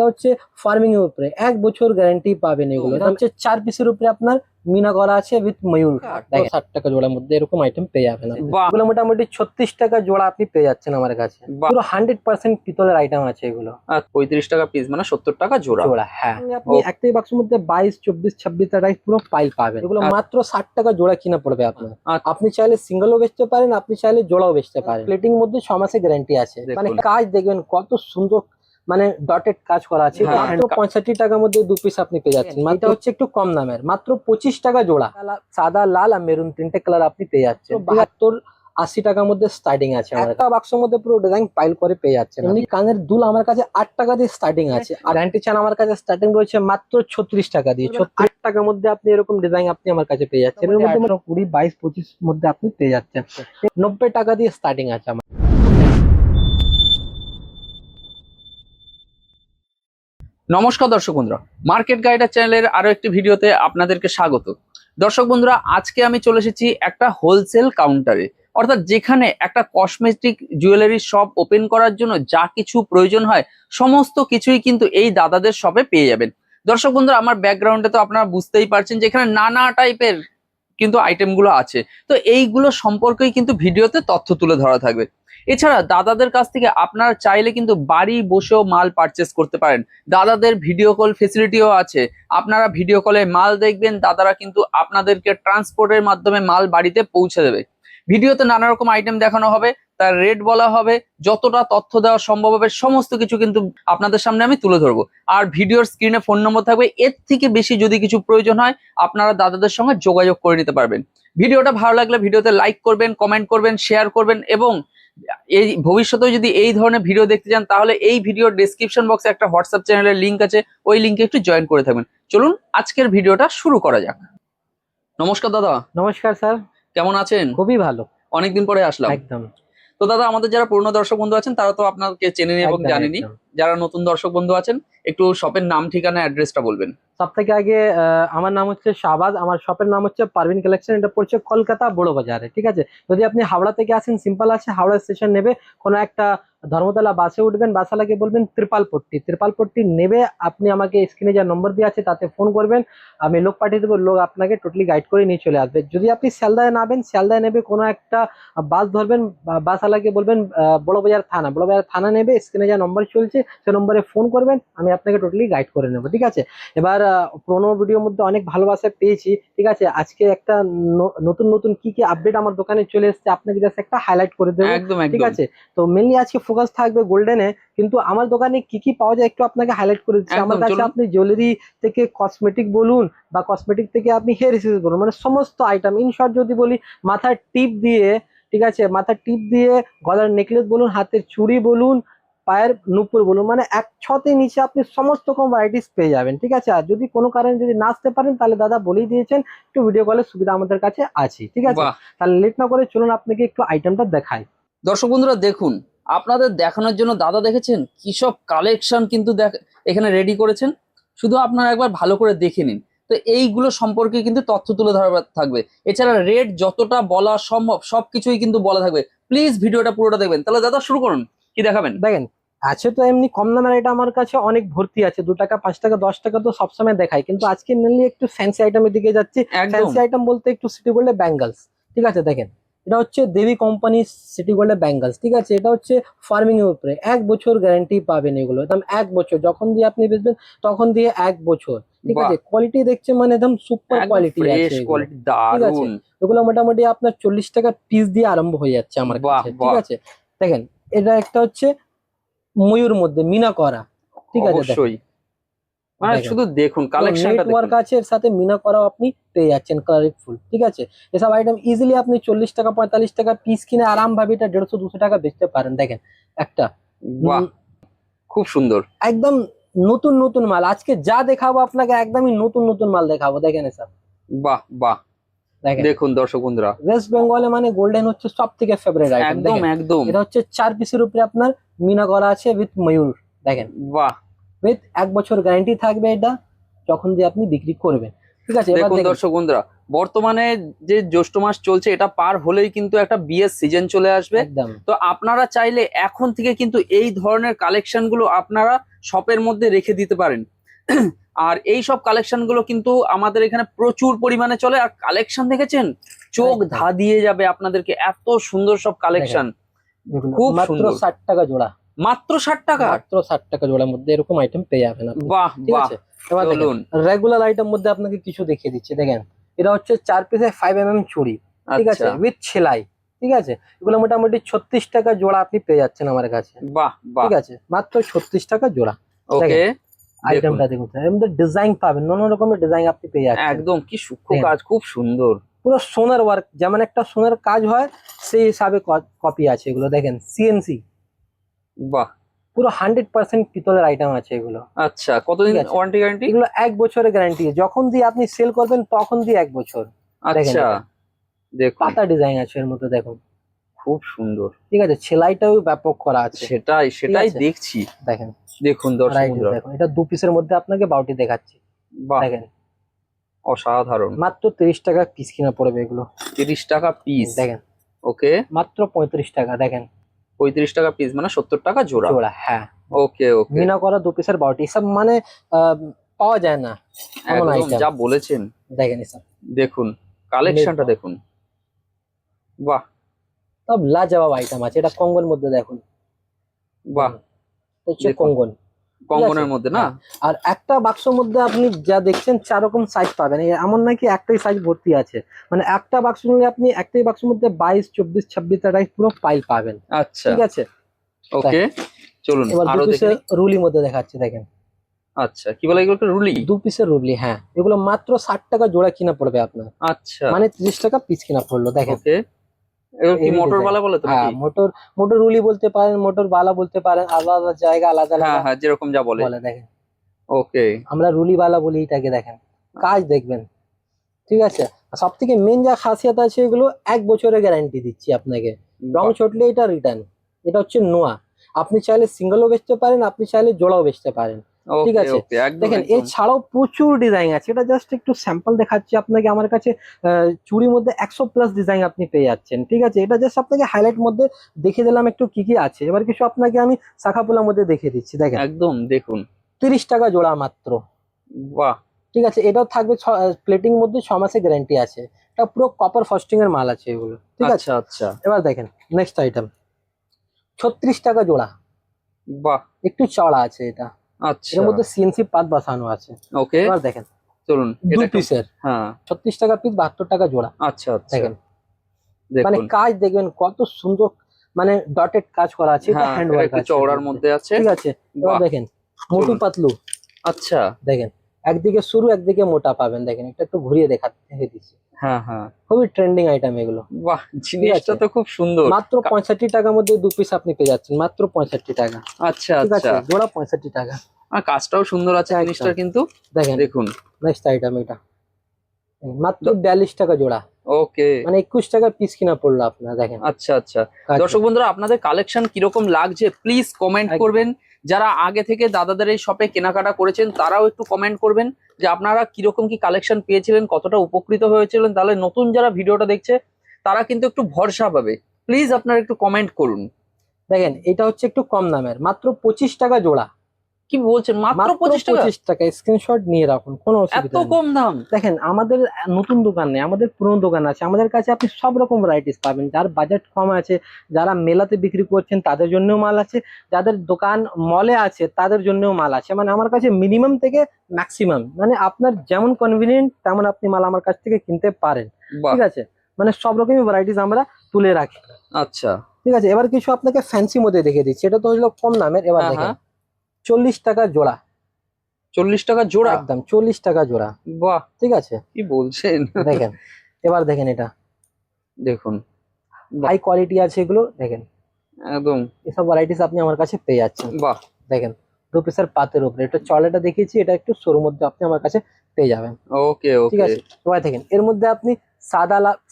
এটা হচ্ছে ফার্মিং এর উপরে 1 বছর গ্যারান্টি পাবেন এগুলো। এটা হচ্ছে 4 পিসের উপরে আপনার মিনা করা আছে উইথ ময়ূর। 60 টাকা জোড়ার মধ্যে এরকম আইটেম পেয়ে যাবেন। এগুলো মোটামুটি 36 টাকা জোড়া আপনি পেয়ে যাচ্ছেন আমার কাছে। পুরো 100% পিতলের আইটেম আছে এগুলো। 35 টাকা পিস মানে 70 টাকা জোড়া। হ্যাঁ, আপনি একটাই বাক্সের মধ্যে 22, 24, 26 টাকায় পুরো পাইল পাবেন। এগুলো মাত্র 60 টাকা জোড়া কিনা পড়বে আপনার। আপনি চাইলে সিঙ্গেলও বেচতে পারেন, আপনি চাইলে জোড়াও বেচতে পারেন। প্লেটিং মধ্যে 6 মাসের গ্যারান্টি আছে। মানে কাজ দেখবেন কত সুন্দর, মানে ডটেড কাজ করা আছে। মাত্র 65 টাকার মধ্যে 2 পিস আপনি পেয়ে যাচ্ছেন। এটা হচ্ছে একটু কম দামের, মাত্র 25 টাকা জোড়া। সাদা, লাল আর মেরুন তিনটে কালার আপনি পেয়ে যাচ্ছেন। 72, 80 টাকার মধ্যে স্টার্টিং আছে। আমার একটা বাক্সের মধ্যে পুরো ডিজাইন পাইল করে পেয়ে যাচ্ছেন। এমনি কানের দুল আমার কাছে 8 টাকা দিয়ে স্টার্টিং আছে। আর গ্যারান্টি চান আমার কাছে স্টার্টিং রয়েছে মাত্র 36 টাকা দিয়ে। 8 টাকার মধ্যে আপনি এরকম ডিজাইন আপনি আমার কাছে পেয়ে যাচ্ছেন। এর মধ্যে 20, 22, 25 মধ্যে আপনি পেয়ে যাচ্ছেন। 90 টাকা দিয়ে স্টার্টিং আছে আমার। নমস্কার দর্শক বন্ধুরা, মার্কেট গাইডার চ্যানেলের আরো একটি ভিডিওতে আপনাদেরকে স্বাগত। দর্শক বন্ধুরা, আজকে আমি চলে এসেছি একটা হোলসেল কাউন্টারে, অর্থাৎ যেখানে একটা কসমেটিক জুয়েলারি শপ ওপেন করার জন্য যা কিছু প্রয়োজন হয় সমস্ত কিছুই কিন্তু এই দাদাদের শপে পেয়ে যাবেন। দর্শক বন্ধুরা, আমার ব্যাকগ্রাউন্ডে তো আপনারা বুঝতেই পারছেন যে এখানে নানা টাইপের কিন্তু আইটেমগুলো আছে। তো এইগুলো সম্পর্কেই কিন্তু ভিডিওতে তথ্য তুলে ধরা থাকবে। এছাড়া দাদাদের কাছ থেকে আপনারা চাইলে কিন্তু বাড়ি বসেও মাল পারচেস করতে পারেন। দাদাদের ভিডিও কল ফেসিলিটিও আছে। আপনারা ভিডিও কলে মাল দেখবেন, দাদারা কিন্তু আপনাদেরকে ট্রান্সপোর্টের মাধ্যমে মাল বাড়িতে পৌঁছে দেবে। ভিডিওতে নানা রকম আইটেম দেখানো হবে, তার রেট বলা হবে, যতটা তথ্য দেওয়া সম্ভব হবে সমস্ত কিছু কিন্তু আপনাদের সামনে আমি তুলে ধরবো। আর ভিডিওর স্ক্রিনে ফোন নম্বর থাকবে, এর থেকে বেশি যদি কিছু প্রয়োজন হয় আপনারা দাদাদের সঙ্গে যোগাযোগ করে নিতে পারবেন। ভিডিওটা ভালো লাগলে ভিডিওতে লাইক করবেন, কমেন্ট করবেন, শেয়ার করবেন এবং এই ভবিষ্যতে যদি এই ধরনের ভিডিও দেখতে চান তাহলে এই ভিডিওর ডেসক্রিপশন বক্সে একটা হোয়াটসঅ্যাপ চ্যানেলের লিংক আছে, ওই লিংকে একটু জয়েন করে থাকবেন। চলুন আজকের ভিডিওটা শুরু করা যাক। নমস্কার দাদা। নমস্কার স্যার, কেমন আছেন? খুবই ভালো, অনেকদিন পরে আসলাম। একদম। তো দাদা, আমাদের যারা পুরনো দর্শক বন্ধু আছেন তারা তো আপনাকে চেনেন এবং জানেনি। যারা নতুন দর্শক বন্ধু আছেন একটু শপের নাম, ঠিকানা, অ্যাড্রেসটা বলবেন। সব থেকে আগে আমার নাম হচ্ছে শাহবাজ, আমার শপের নাম হচ্ছে পারভিন কালেকশন। এটা পড়ছে কলকাতা বড় বাজারে, ঠিক আছে। যদি আপনি হাওড়া থেকে আসেন, সিম্পল আছে, হাওড়া স্টেশন নেবে, কোনো একটা ধর্মতলা বাসে উঠবেন, বাসালাকে বলবেন ত্রিপালপট্টি নেবে। আপনি আমাকে স্ক্রিনে যা নম্বর দিয়ে আছে তাতে ফোন করবেন, আমি লোক পাঠিয়ে দেবো, লোক আপনাকে টোটালি গাইড করে নিয়ে চলে আসবে। যদি আপনি শিয়ালদায় নামেন, শিয়ালদায় নেবে কোনো একটা বাস ধরবেন, বাসালাকে বলবেন বড় বাজার থানা নেবে, স্ক্রিনে যা নম্বর চলছে সে নম্বরে ফোন করবেন, আমি আপনাকে টোটালি গাইড করে নেবো, ঠিক আছে। এবার পুরোনো ভিডিওর মধ্যে অনেক ভালোবাসা পেয়েছি, ঠিক আছে। আজকে একটা নতুন নতুন কি কি আপডেট আমার দোকানে চলে এসেছে আপনাকে জাস্ট একটা হাইলাইট করে দেবো, ঠিক আছে। তো মেনলি আজকে ফোকাস থাকবে গোল্ডেনে, কিন্তু আমার দোকানে কি কি পাওয়া যায় একটু আপনাকে হাইলাইট করে দিচ্ছি। আমার কাছে আপনি জুয়েলারি থেকে কসমেটিক বলুন বা কসমেটিক থেকে আপনি হেয়ার এক্সেসরিজ বলুন, মানে সমস্ত আইটেম। ইন শর্ট যদি বলি, মাথার টিপ দিয়ে, ঠিক আছে, মাথার টিপ দিয়ে গলার নেকলেস বলুন, হাতের চুড়ি বলুন, পায়ের নুপুর বলুন, মানে 1 নিচে আপনি সমস্ত রকম ভ্যারাইটিস পেয়ে যাবেন, ঠিক আছে। আর যদি কোনো কারণে যদি না আসতে পারেন তাহলে দাদা বলেই দিয়েছেন একটু ভিডিও কলের সুবিধা আমাদের কাছে আছে, ঠিক আছে। তাহলে লেট না করে চলুন আপনাকে একটু আইটেমটা দেখাই। দর্শক বন্ধুরা দেখুন, আপনাদের দেখানোর জন্য দাদা দেখেছেন কি সব কালেকশন কিন্তু এখানে রেডি করেছেন। শুধু আপনারা একবার ভালো করে দেখে নিন। তো এইগুলো সম্পর্কে কিন্তু তথ্য তুলে ধরা থাকবে। এছাড়া রেট যতটা বলা সম্ভব সবকিছুই কিন্তু বলা থাকবে। প্লিজ ভিডিওটা পুরোটা দেখবেন। তাহলে দাদা শুরু করুন, কি দেখাবেন? দেখেন, আছে তো এমনি কম দামের এটা আমার কাছে অনেক ভর্তি আছে। 2 টাকা, 5 টাকা, 10 টাকা তো সবসময় দেখাই, কিন্তু আজকে মেনলি একটু ফ্যান্সি আইটেমের দিকে যাচ্ছি। ফ্যান্সি আইটেম বলতে একটু সিটি গোল্ডের ব্যাঙ্গলস, ঠিক আছে। দেখেন, এটা হচ্ছে দেবী কোম্পানি সিটি গোল্ডের ব্যাঙ্গলস, ঠিক আছে। এটা হচ্ছে ফার্মিং এর উপরে 1 বছর গ্যারান্টি পাবেন এগুলো, একদম 1 বছর। যখন দিয়ে আপনি বেচবেন তখন দিয়ে 1 বছর, ঠিক আছে। কোয়ালিটি দেখছে মানে একদম সুপার কোয়ালিটি আছে, ঠিক আছে। এগুলো মোটামুটি আপনার 40 টাকা পিস দিয়ে আরম্ভ হয়ে যাচ্ছে আমার কাছে, ঠিক আছে। দেখেন, এটা একটা হচ্ছে ময়ূর মধ্যে মিনা করা, ঠিক আছে। অবশ্যই, মানে শুধু দেখুন কালেকশনটা দেখুন, নেটওয়ার্ক আছে এর সাথে মিনা করাও আপনি পেয়ে যাচ্ছেন, কালারফুল, ঠিক আছে। এসব আইটেম ইজিলি আপনি 40 টাকা 45 টাকা পিস কিনে আরাম ভাবে এটা 150-200 টাকা বেচতে পারেন। দেখেন একটা, বাহ, খুব সুন্দর, একদম নতুন নতুন মাল। আজকে যা দেখাবো আপনাকে একদমই নতুন নতুন মাল দেখাবো। দেখেন এসব, বাহ বাহ। দেখুন দর্শক বন্ধুরা, ওয়েস্ট বেঙ্গলে মানে গোল্ডেন হচ্ছে সব থেকে ফেভারিট আইটেম। একদম একদম। এটা হচ্ছে 4 পিসের উপরে আপনার মিনা করা আছে উইথ ময়ূর। দেখেন, বাহ, উইথ 1 বছর গ্যারান্টি থাকবে এটা যখন দিয়ে আপনি বিক্রি করবেন, ঠিক আছে। দেখুন দর্শক বন্ধুরা, বর্তমানে যে জ্যৈষ্ঠ মাস চলছে এটা পার হলেই কিন্তু একটা বিয়ের সিজন চলে আসবে। তো আপনারা চাইলে এখন থেকে কিন্তু এই ধরনের কালেকশন গুলো আপনারা শপের মধ্যে রেখে দিতে পারেন। আর এই সব কালেকশন গুলো কিন্তু আমাদের এখানে প্রচুর পরিমাণে চলে, আর কালেকশন দেখেছেন চোখ একদম। ধাঁধিয়ে যাবে আপনাদেরকে, এত সুন্দর সব কালেকশন। এগুলো খুব মাত্র সুন্দর। 60 টাকা জোড়া, মাত্র 60 টাকা? মাত্র 60 টাকা জোড়ার মধ্যে এরকম আইটেম পেয়ে যাবেন আপনি। বাহ ঠিক বাহ, আছে, এবার দেখেন চলুন। রেগুলার আইটেম মধ্যে আপনাকে কিছু দেখিয়ে দিচ্ছি। দেখেন এটা হচ্ছে 4 পিসের 5 mm চুড়ি, ঠিক আছে, আচ্ছা, উইথ সেলাই। ঠিক আছে, এগুলো মোটামুটি 36 টাকা জোড়া আপনি পেয়ে যাচ্ছেন আমার কাছে। বাহ বাহ, ঠিক আছে, মাত্র 36 টাকা জোড়া। ওকে। দেখেন আইটেমটা দেখুন, এর মধ্যে ডিজাইন পাবেন, নানা রকমের ডিজাইন আপনি পেয়ে যাচ্ছেন। একদম, কি সূক্ষ্ম দেখেন। কাজ, খুব সুন্দর। পুরো সোনার ওয়ার্ক, যেমন একটা সোনার কাজ হয় সেই হিসাবে কপি আছে এগুলো। দেখেন সিএনসি, বাহ, পুরো 100% পিতলের আইটেম আছে এগুলো। আচ্ছা, কতদিন ঠিক আছে। Warranty guarantee? এগুলো 1 বছরের গ্যারান্টি, যখন দিয়ে আপনি সেল করবেন তখন দিয়ে 1 বছর। দেখেন আচ্ছা, এটা, দেখুন পাতা ডিজাইন আছে এর মধ্যে, দেখুন। খুব সুন্দর। ঠিক আছে, সেলাইটাও ব্যাপক করা আছে। সেটাই সেটাই আছে। দেখছি। দেখেন দেখুন দর্শক রাইট, বন্ধুরা, দেখুন এটা 2 পিসের মধ্যে আপনাকে বাউটি দেখাচ্ছি। বাহ, দেখেন অসাধারণ। মাত্র 30 টাকা পিস কিনা পড়বে এগুলো। 30 টাকা পিস? দেখেন ওকে। মাত্র 35 টাকা। দেখেন 35 টাকা পিস মানে 70 টাকা জোড়া। জোড়া, হ্যাঁ। ওকে ওকে, মিনা করা 2 পিসের বাউটি, সব মানে পাওয়া যায় না এমন একদম আইটেম। যা বলেছেন। দেখেন এসব, দেখুন কালেকশনটা দেখুন, বাহ সব লাজবাব আইটেম আছে। এটা কঙ্গন মধ্যে দেখুন, বাহ, এটা হচ্ছে দেখুন। কঙ্গন। কঙ্গনের মধ্যে না? হ্যাঁ, আর একটা বাক্সর মধ্যে আপনি যা দেখছেন 4 রকম সাইজ পাবেন। এমন নাকি একটাই সাইজ ভর্তি আছে, মানে একটা বাক্স নিলে আপনি একটাই বাক্সের মধ্যে 22, 24, 26 টাইপ পুরো পাইল পাবেন। আচ্ছা, ঠিক আছে, ওকে, চলুন এবার 2 আরো দেখে পিসের নিই। রুলি মধ্যে দেখাচ্ছি। দেখেন আচ্ছা, কি বলে এগুলোকে, রুলি? 2 পিসের রুলি, হ্যাঁ। এগুলো মাত্র 60 টাকা জোড়া কিনা পড়বে আপনার, আচ্ছা, মানে 30 টাকা পিস কিনা পড়লো। দেখেন ওকে। এগুলো কি এই মোটর design। বালা বলে তো হ্যাঁ, নাকি? মোটর রুলি বলতে পারেন, মোটর বালা বলতে পারেন, আলাদা আলাদা জায়গা আলাদা হ্যাঁ আলাদা হ্যাঁ, যেরকম যা বলে। বলে। দেখেন ওকে, আমরা রুলি বালা বলি এটাকে। দেখেন কাজ দেখবেন। ঠিক আছে, সব থেকে মেন যা খাসিয়ত আছে, এগুলো 1 বছরের গ্যারান্টি দিচ্ছি আপনাকে। রং বাহ, ছটলে এটা রিটার্ন। এটা হচ্ছে নোয়া, আপনি চাইলে সিঙ্গেলও বেচতে পারেন, আপনি চাইলে জোড়াও বেচতে পারেন। ঠিক ওকে আছে, ওকে, একদম দেখেন একদম। এছাড়াও প্রচুর ডিজাইন আছে। এটা জাস্ট একটু স্যাম্পল দেখাচ্ছি আপনাকে। আমার কাছে চুড়ির মধ্যে 100+ ডিজাইন আপনি পেয়ে যাচ্ছেন। ঠিক আছে, এটা জাস্ট আপনাকে হাইলাইট মধ্যে দেখিয়ে দিলাম একটু কি কি আছে। এবার কিছু আপনাকে আমি শাখাপোলার মধ্যে দেখিয়ে দিচ্ছি। দেখেন একদম দেখুন, 30 টাকা জোড়া মাত্র। বাহ, ঠিক আছে, এটাও থাকবে প্লেটিং মধ্যে 6 মাসের গ্যারান্টি আছে। এটা পুরো কপার ফস্টিং এর মাল আছে এগুলো। ঠিক আছে, আচ্ছা আচ্ছা, এবার দেখেন নেক্সট আইটেম 36 টাকা জোড়া, বাহ, একটু চড়া আছে এটা। আচ্ছা, এর মধ্যে সিএনসি পাত বসানো আছে। ওকে, এবার দেখেন চলুন 2 এটা একটু। পিসের হ্যাঁ, 36 টাকা পিস, 72 টাকা জোড়া। আচ্ছা আচ্ছা, দেখেন মানে দেখুন। কাজ দেখবেন কত সুন্দর, মানে ডটেড কাজ করা আছে। এটা হ্যাঁ, হ্যান্ড এটা ওয়ার্ক একটু আছে এর চওড়ার মধ্যে। মধ্যে আছে। ঠিক আছে, এবার বাহ, দেখেন মোটু চলুন। পাতলু। আচ্ছা, দেখেন একদিকে সরু একদিকে মোটা পাবেন। দেখেন এটা একটু ঘুরিয়ে দেখে দিচ্ছি। হ্যাঁ হ্যাঁ, খুবই ট্রেন্ডিং আইটেম এগুলো। বাহ, জিনিসটা তো খুব সুন্দর। মাত্র 65 টাকার মধ্যে 2 পিস আপনি পেয়ে যাচ্ছেন, মাত্র 65 টাকা। আচ্ছা ঠিক আছে, আচ্ছা, জোড়া 65 টাকা। আর কাজটাও সুন্দর আছে একদম। জিনিসটার কিন্তু। দেখেন দেখুন, নেক্সট আইটেম এটা মাত্র 42 টাকা জোড়া, ওকে, মানে 21 টাকা পিস কিনা পড়লো আপনার। দেখেন আচ্ছা আচ্ছা। কাজ। দর্শক বন্ধুরা, আপনাদের কালেকশন কিরকম লাগছে প্লিজ কমেন্ট একদম। করবেন। যারা আগে থেকে দাদাদের এই শপে কেনাকাটা করেছেন তারাও একটু কমেন্ট করবেন যে আপনারা কিরকম কি কালেকশন পেয়েছিলেন, কতটা উপকৃত হয়েছিলেন। তাহলে নতুন যারা ভিডিওটা দেখছে তারা কিন্তু একটু ভরসা পাবে। প্লিজ আপনারা একটু কমেন্ট করুন। দেখেন এটা হচ্ছে একটু কম দামের, মাত্র 25 টাকা জোড়া। কি বলছেন, মাত্র 25 টাকা? 25 টাকা, স্ক্রিনশট নিয়ে রাখুন, কোনো অসুবিধা এত নেই। কম দাম? দেখেন আমাদের নতুন দোকান নেই, আমাদের পুরনো দোকান আছে। আমাদের কাছে আপনি সব রকম ভ্যারাইটিস পাবেন। যার বাজেট কম আছে, যারা মেলাতে বিক্রি করছেন তাদের জন্যও মাল আছে, যাদের দোকান মলে আছে তাদের জন্যও মাল আছে। মানে আমার কাছে মিনিমাম থেকে ম্যাক্সিমাম, মানে আপনার যেমন কনভিনিয়েন্ট তেমন আপনি মাল আমার কাছ থেকে কিনতে পারেন। বাহ, ঠিক আছে, মানে সব রকমই ভ্যারাইটিস আমরা তুলে রাখি। আচ্ছা, ঠিক আছে, এবার কিছু আপনাকে ফ্যান্সি মধ্যে দেখে দিচ্ছি। এটা তো হলো কম দামের। এবার হ্যাঁ দেখেন হ্যাঁ, 40 টাকা জোড়া। 40 টাকা জোড়া? একদম 40 টাকা জোড়া। বাহ, ঠিক আছে, কি বলছেন! দেখেন এবার দেখেন এটা দেখুন, বাহ, হাই কোয়ালিটি আছে এগুলো। দেখেন একদম, এসব ভ্যারাইটিস আপনি আমার কাছে পেয়ে যাচ্ছেন। বাহ, দেখেন 2 পিসের পাতের উপরে, এটা চড়াটা দেখিয়েছি, এটা একটু সরুর মধ্যে আপনি আমার কাছে পেয়ে যাবেন। ওকে ঠিক ওকে, আছে, এবার দেখেন এর মধ্যে আপনি